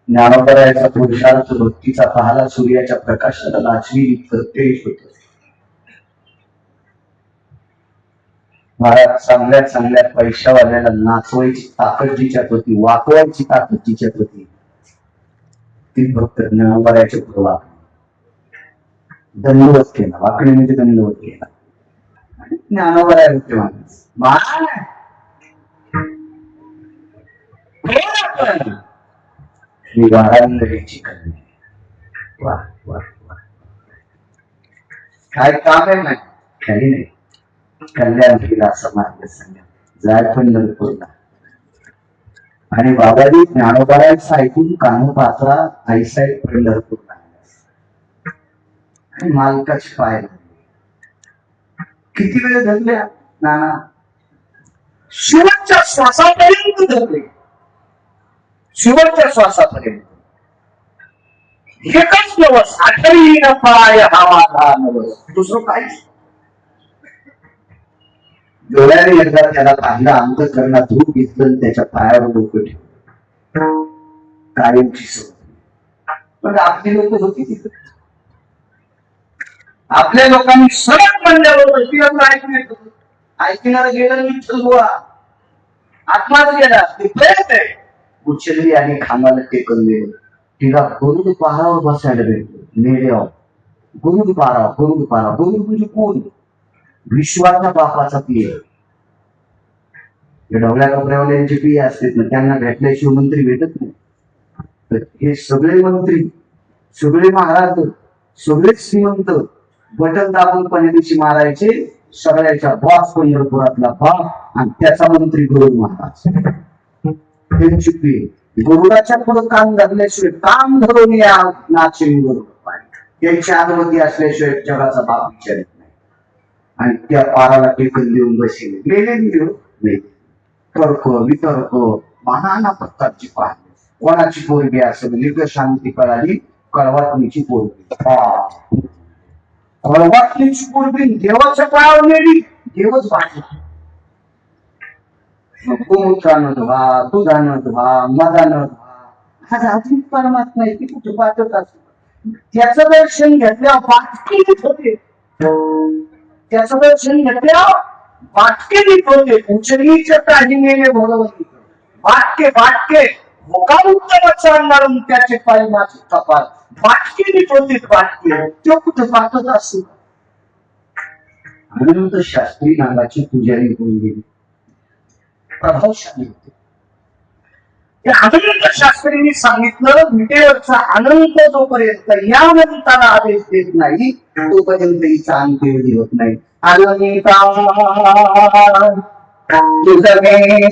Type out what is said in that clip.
ज्ञानोबरायाचा पुरुषार्थ भक्तीचा पाहला सूर्याच्या प्रकाशाला लाजवी प्रत्येक होत. महाराज चांगल्या चांगल्या पैशावाल्याला नाचवायची ताकद जिच्यात होती, वाकवायची ताकद जिच्यात होती, ती फक्त ज्ञानोबरायाच्या पुढे दंडवत केला. वाकणे म्हणजे दंडवत केला. ज्ञानोबराय होते माणूस ही वारांगडीची कन्या. वा वा वा, काय काम आहे नाही काही नाही. कल्याण केला समाज संघ जाय पंढरपूरला. आणि बाबाजी ज्ञानोबरायचं ऐकून कानोपात्रा आईसाहेब पंढरपूरला आणि मालकाची पाय किती वेळ धरल्या नाना? शेवटच्या श्वासापर्यंत धरले. शेवटच्या श्वासापर्यंत. एकच नवस, आठही न पाय हा माझा नवस, दुसरं काय? डोळ्याने एकदा त्याला पाहिलं, अंतःकरणात धूप घेतलं, त्याच्या पायावर डोकं ठेवलं. कायमची सवय. पण आपली लोक होती तिथं. आपल्या लोकांनी सगळं म्हणल्याबरोबर ऐकणार गेलं विठ्ठल बुवा. आत्माच गेला. ते प्रयत्न आहे. उचलली आणि खांबाला टेकून दिलं. तिला गुरुद पहारावर बसायला भेटलं. नेल्यावर गुरुद पहारा, गुरुद पहारा. गुरुद म्हणजे कोण? विश्वाच्या बापाचा पिय. ढवळ्या कपड्यावाल्यांचे पिय असतात ना, त्यांना भेटल्याशिवाय मंत्री भेटत नाही. तर हे सगळे मंत्री, सगळे महाराज, सगळे श्रीमंत बटन दाबून पणदिशी मारायचे. सगळ्याच्या बॉस पंढरपुरातला बाप आणि त्याचा मंत्री गुरु महाराज. त्यांची पिय. गुरुडाच्या पुढे काम धरल्याशिवाय, काम धरून या नाचे बरोबर त्यांची अनुमती असल्याशिवाय जगाचा बाप विचारित नाही. आणि त्या पाराला टेकून देऊन बसले. गेले नाही. तर्क वितर्क नाना प्रकारची पाहिजे. कोणाची पोरगी असेल, लिंग शांती कळाली, कळवाटणीची पोरगी. कळवाटणीची पोरगी देवाच्या पायावर नेली. देवच पाहिजे. गोमूत्रानं धुवा, दुधानं धुवा, मधानं धुवा. हा अजून परमात्मा आहे की कुठे पाठवत असतो. त्याचं दर्शन घेतल्या वाटकीत होते. त्याचं दर्शन घेतल्या वाटकेलीत होते. उचलीच्या काहिनीने भगवती वाटके वाटके मुखामुक्तम मारून त्याचे पाय माझे कपाळ. वाटकेलीत होते. वाटके तो कुठे पाठवत असतो. अनंत शास्त्री नावाची पुजारी होऊन गेली. प्रभावशाली होते. अनंत शास्त्रींनी सांगितलं, विटेवरचा अनंत जोपर्यंत या अनंताला आदेश देत नाही तोपर्यंत हिचा अंत्यविधी होत नाही. अनंता